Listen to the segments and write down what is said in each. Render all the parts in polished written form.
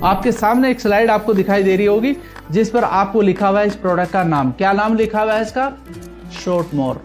आपके सामने एक स्लाइड आपको दिखाई दे रही होगी जिस पर आपको लिखा हुआ है इस प्रोडक्ट का नाम। क्या नाम लिखा हुआ है इसका? शॉर्ट मोर।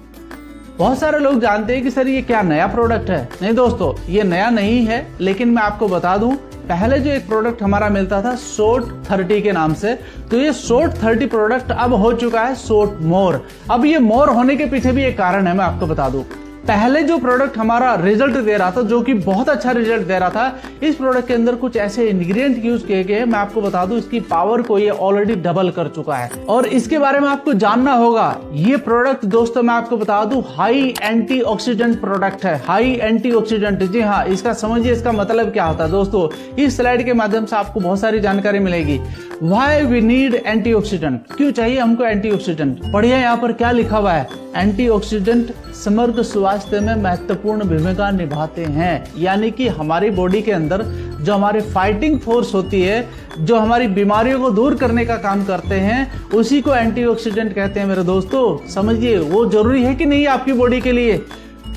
बहुत सारे लोग जानते हैं कि सर ये क्या नया प्रोडक्ट है। नहीं दोस्तों, ये नया नहीं है, लेकिन मैं आपको बता दूं, पहले जो एक प्रोडक्ट हमारा मिलता था शॉर्ट 30 के नाम से, तो ये शॉर्ट 30 प्रोडक्ट अब हो चुका है शॉर्ट मोर। अब ये मोर होने के पीछे भी एक कारण है, मैं आपको बता दूं। पहले जो प्रोडक्ट हमारा रिजल्ट दे रहा था, जो कि बहुत अच्छा रिजल्ट दे रहा था, इस प्रोडक्ट के अंदर कुछ ऐसे इंग्रेडिएंट यूज किए गए हैं, मैं आपको बता दूं इसकी पावर को ये ऑलरेडी डबल कर चुका है और इसके बारे में आपको जानना होगा। ये प्रोडक्ट दोस्तों मैं आपको बता दूं हाई एंटीऑक्सीडेंट प्रोडक्ट है। हाई एंटीऑक्सीडेंट, जी हाँ, इसका समझिए इसका मतलब क्या होता है दोस्तों। इस स्लाइड के माध्यम से आपको बहुत सारी जानकारी मिलेगी। व्हाई वी नीड एंटीऑक्सीडेंट, क्यों चाहिए हमको एंटीऑक्सीडेंट। पढ़िए यहाँ पर क्या लिखा हुआ है। एंटीऑक्सीडेंट समग्र स्वास्थ्य में महत्वपूर्ण भूमिका निभाते हैं, यानी कि हमारी बॉडी के अंदर जो हमारी फाइटिंग फोर्स होती है, जो हमारी बीमारियों को दूर करने का काम करते हैं, उसी को एंटीऑक्सीडेंट कहते हैं मेरे दोस्तों। समझिए वो जरूरी है कि नहीं आपकी बॉडी के लिए।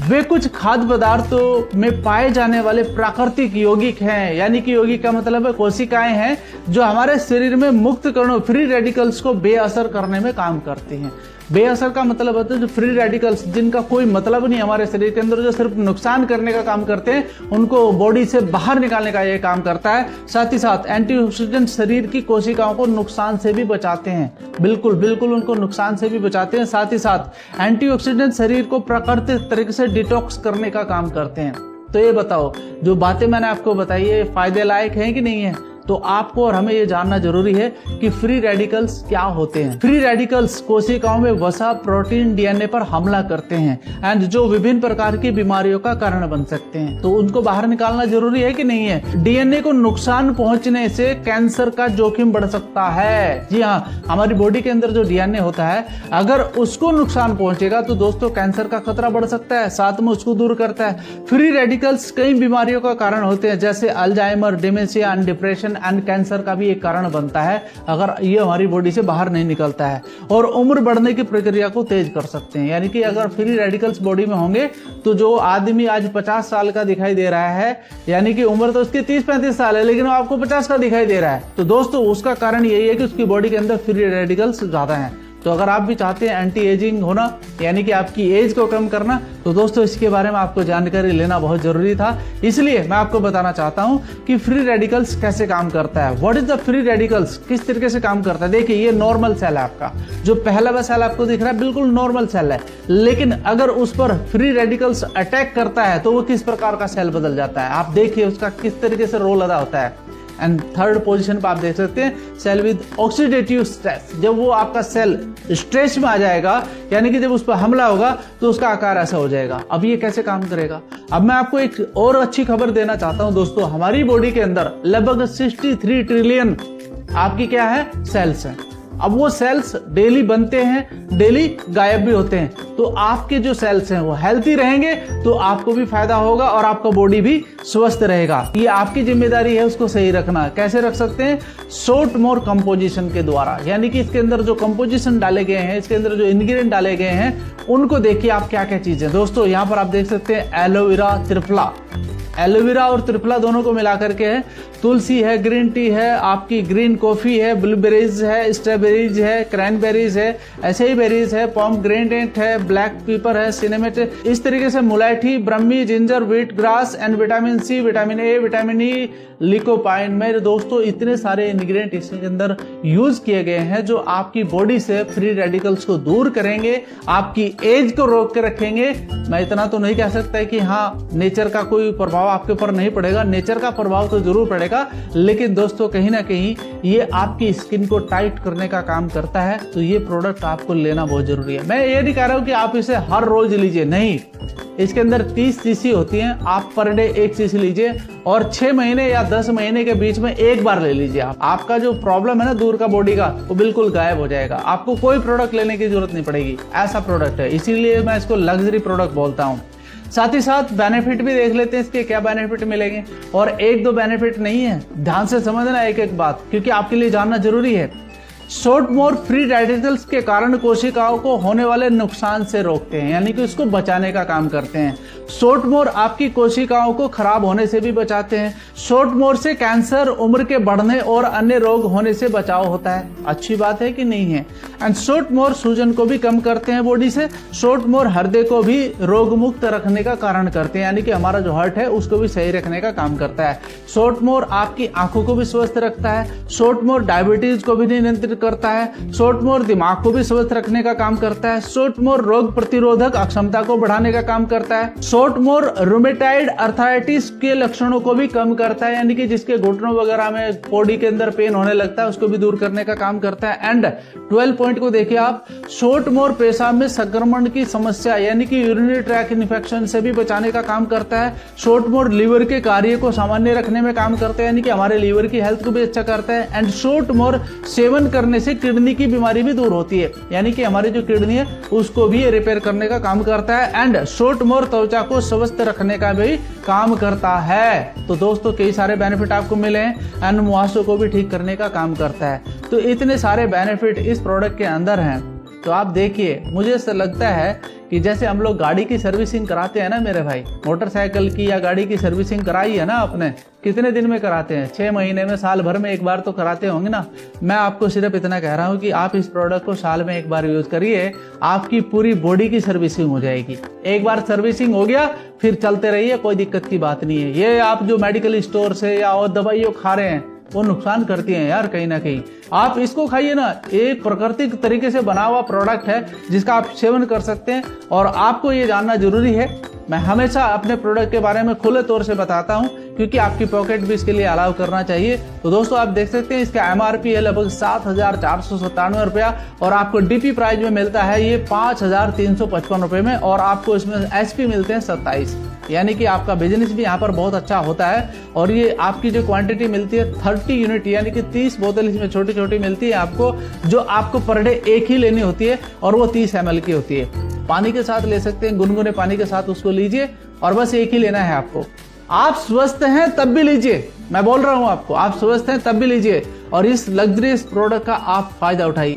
वे कुछ खाद्य पदार्थों में पाए जाने वाले प्राकृतिक यौगिक हैं, यानी कि यौगिक का मतलब है कोशिकाएं हैं जो हमारे शरीर में मुक्त कणों फ्री रेडिकल्स को बेअसर करने में काम करती हैं। बेअसर का मतलब होता है जो फ्री रेडिकल्स जिनका कोई मतलब नहीं हमारे शरीर के अंदर, जो सिर्फ नुकसान करने का काम करते हैं, उनको बॉडी से बाहर निकालने का ये काम करता है। साथ ही साथ एंटीऑक्सीडेंट शरीर की कोशिकाओं को नुकसान से भी बचाते हैं, बिल्कुल बिल्कुल उनको नुकसान से भी बचाते हैं। साथ ही साथ एंटीऑक्सीडेंट शरीर को प्राकृतिक तरीके से डिटॉक्स करने का काम करते हैं। तो ये बताओ, जो बातें मैंने आपको बताई है फायदे लायक हैं कि नहीं है? तो आपको और हमें ये जानना जरूरी है कि फ्री रेडिकल्स क्या होते हैं। फ्री रेडिकल्स कोशिकाओं में वसा, प्रोटीन, डीएनए पर हमला करते हैं एंड जो विभिन्न प्रकार की बीमारियों का कारण बन सकते हैं, तो उनको बाहर निकालना जरूरी है कि नहीं है। डीएनए को नुकसान पहुंचने से कैंसर का जोखिम बढ़ सकता है। जी हाँ, हमारी बॉडी के अंदर जो डीएनए होता है, अगर उसको नुकसान पहुंचेगा तो दोस्तों कैंसर का खतरा बढ़ सकता है, साथ में उसको दूर करता है। फ्री रेडिकल्स कई बीमारियों का कारण होते हैं, जैसे Alzheimer, dementia and depression and cancer का भी एक कारण बनता है अगर ये हमारी बॉडी से बाहर नहीं निकलता है, और उम्र बढ़ने की प्रक्रिया को तेज कर सकते हैं। यानी कि अगर फ्री रेडिकल्स बॉडी में होंगे तो जो आदमी आज 50 साल का दिखाई दे रहा है, यानी कि उम्र तो उसकी 30-35 साल है, लेकिन वो आपको 50 का दिखाई दे रहा है, तो दोस्तों उसका कारण यही है कि उसकी बॉडी के अंदर फ्री रेडिकल्स ज्यादा हैं। तो अगर आप भी चाहते हैं एंटी एजिंग होना, यानी कि आपकी एज को कम करना, तो दोस्तों इसके बारे में आपको जानकारी लेना बहुत जरूरी था। इसलिए मैं आपको बताना चाहता हूं कि फ्री रेडिकल्स कैसे काम करता है। What is the free radicals, किस तरीके से काम करता है। देखिए ये नॉर्मल सेल है आपका, जो पहला वाला सेल आपको दिख रहा है बिल्कुल नॉर्मल सेल है, लेकिन अगर उस पर फ्री रेडिकल्स अटैक करता है तो वो किस प्रकार का सेल बदल जाता है। आप देखिए उसका किस तरीके से रोल अदा होता है। एंड थर्ड पोजीशन पर आप देख सकते हैं सेल विद ऑक्सीडेटिव स्ट्रेस। जब वो आपका सेल स्ट्रेस में आ जाएगा, यानी कि जब उस पर हमला होगा, तो उसका आकार ऐसा हो जाएगा। अब ये कैसे काम करेगा? अब मैं आपको एक और अच्छी खबर देना चाहता हूं दोस्तों। हमारी बॉडी के अंदर लगभग 63 ट्रिलियन आपकी क्या है, सेल्स हैं। अब वो सेल्स डेली बनते हैं, डेली गायब भी होते हैं। तो आपके जो सेल्स हैं वो हेल्थी रहेंगे तो आपको भी फायदा होगा और आपका बॉडी भी स्वस्थ रहेगा। ये आपकी जिम्मेदारी है उसको सही रखना। कैसे रख सकते हैं? शॉर्ट मोर कंपोजिशन के द्वारा, यानी कि इसके अंदर जो कंपोजिशन डाले गए हैं, इसके अंदर जो इंग्रेडिएंट डाले गए हैं, उनको देखिए आप क्या क्या चीजें। दोस्तों यहाँ पर आप देख सकते हैं एलोवेरा, त्रिफला। एलोवेरा और त्रिफला दोनों को मिला करके है, तुलसी है, ग्रीन टी है, आपकी ग्रीन कॉफी है, ब्लूबेरीज है, स्ट्रॉबेरीज है, क्रैनबेरीज है, ऐसे ही बेरीज है, पोमग्रेनेट है, ब्लैक पेपर है, सिनेमेट, इस तरीके से मुलायठी, brahmi, ginger, wheat grass and vitamin C, vitamin A, vitamin E, lycopene. मेरे दोस्तों इतने सारे इंग्रेडिएंट इसके अंदर यूज किए गए हैं जो आपकी बॉडी से फ्री रेडिकल्स को दूर करेंगे, आपकी एज को रोक के रखेंगे। मैं इतना तो नहीं कह सकता कि हाँ नेचर का कोई प्रभाव आपके ऊपर नहीं पड़ेगा, नेचर का प्रभाव तो जरूर पड़ेगा, लेकिन दोस्तों कहीं ना कहीं ये आपकी स्किन को टाइट करने का काम करता है। तो ये प्रोडक्ट आपको लेना बहुत जरूरी है। मैं ये नहीं कह रहा हूं कि आप इसे हर रोज लीजिए, नहीं, इसके अंदर 30 सीसी होती हैं, आप पर डे 1 सीसी लीजिए और 6 महीने या 10 महीने के बीच में एक बार ले लीजिए। आपका जो प्रॉब्लम है ना दूर का बॉडी का, वो बिल्कुल गायब हो जाएगा। आपको कोई प्रोडक्ट लेने की जरूरत नहीं पड़ेगी, ऐसा प्रोडक्ट है, इसीलिए मैं इसको लग्जरी प्रोडक्ट बोलता हूँ। साथ ही साथ बेनिफिट भी देख लेते हैं इसके क्या बेनिफिट मिलेंगे, और 1-2 बेनिफिट नहीं है, ध्यान से समझना एक एक बात, क्योंकि आपके लिए जानना जरूरी है। शॉर्ट मोर फ्री रेडिकल्स के कारण कोशिकाओं को होने वाले नुकसान से रोकते हैं, यानी कि उसको बचाने का काम करते हैं। शॉर्ट मोर आपकी कोशिकाओं को खराब होने से भी बचाते हैं। शॉर्ट मोर से कैंसर, उम्र के बढ़ने और अन्य रोग होने से बचाव होता है। अच्छी बात है कि नहीं है। एंड शॉर्ट मोर सूजन को भी कम करते हैं बॉडी से। शॉर्ट मोर हृदय को भी रोग मुक्त रखने का कारण करते हैं, यानी कि हमारा जो हार्ट है उसको भी सही रखने का काम करता है। शॉर्ट मोर आपकी आंखों को भी स्वस्थ रखता है। शॉर्ट मोर डायबिटीज को भी नियंत्रित करता है। शॉर्ट मोर दिमाग को भी स्वस्थ रखने का काम करता है। शॉर्ट मोर रोग प्रतिरोधक क्षमता को बढ़ाने का काम करता है। शॉर्ट मोर रूमेटाइड अर्थराइटिस के लक्षणों को भी कम करता है, यानी कि जिसके घुटनों वगैरह में बॉडी के अंदर पेन होने लगता है उसको भी दूर करने का काम करता है। एंड 12 पॉइंट को देखिए आप, शॉर्ट मोर पेशाब में संक्रमण की समस्या यानी कि यूरिनरी ट्रैक इन्फेक्शन से भी बचाने का काम करता है। शॉर्ट मोर लीवर के कार्य को सामान्य रखने में काम करता है, यानी कि हमारे लीवर की हेल्थ को भी अच्छा करता है। एंड शॉर्ट मोर सेवन करने से किडनी की बीमारी भी दूर होती है, यानी कि हमारी जो किडनी है उसको भी रिपेयर करने का काम करता है। एंड शॉर्ट मोर त्वचा को स्वस्थ रखने का भी काम करता है। तो दोस्तों कई सारे बेनिफिट आपको मिले हैं। एंड मुहासों को भी ठीक करने का काम करता है। तो इतने सारे बेनिफिट इस प्रोडक्ट के अंदर हैं। तो आप देखिए, मुझे ऐसा लगता है कि जैसे हम लोग गाड़ी की सर्विसिंग कराते हैं ना मेरे भाई, मोटरसाइकिल की या गाड़ी की सर्विसिंग कराई है ना आपने, कितने दिन में कराते हैं? 6 महीने में, साल भर में एक बार तो कराते होंगे ना। मैं आपको सिर्फ इतना कह रहा हूं कि आप इस प्रोडक्ट को साल में एक बार यूज करिए, आपकी पूरी बॉडी की सर्विसिंग हो जाएगी। एक बार सर्विसिंग हो गया फिर चलते रहिए, कोई दिक्कत की बात नहीं है। ये आप जो मेडिकल स्टोर से या और दवाइयों खा रहे हैं वो नुकसान करती हैं यार कहीं ना कहीं। आप इसको खाइए ना, एक प्राकृतिक तरीके से बना हुआ प्रोडक्ट है जिसका आप सेवन कर सकते हैं। और आपको ये जानना जरूरी है, मैं हमेशा अपने प्रोडक्ट के बारे में खुले तौर से बताता हूं क्योंकि आपकी पॉकेट भी इसके लिए अलाउ करना चाहिए। तो दोस्तों आप देख सकते हैं इसका MRP है लगभग 7,497 रुपया और आपको DP प्राइस में मिलता है ये 5,355 रुपए में। और आपको इसमें SP मिलते हैं 27, यानी कि आपका बिजनेस भी यहाँ पर बहुत अच्छा होता है। और ये आपकी जो क्वांटिटी मिलती है 30 यूनिट, यानी कि 30 बोतल इसमें छोटी छोटी मिलती है आपको, जो आपको पर डे एक ही लेनी होती है और वो 30 ml की होती है। पानी के साथ ले सकते हैं, गुनगुने पानी के साथ उसको लीजिए और बस एक ही लेना है आपको। आप स्वस्थ हैं तब भी लीजिए, मैं बोल रहा हूं आपको, आप स्वस्थ हैं तब भी लीजिए और इस लग्जरियस प्रोडक्ट का आप फायदा उठाइए।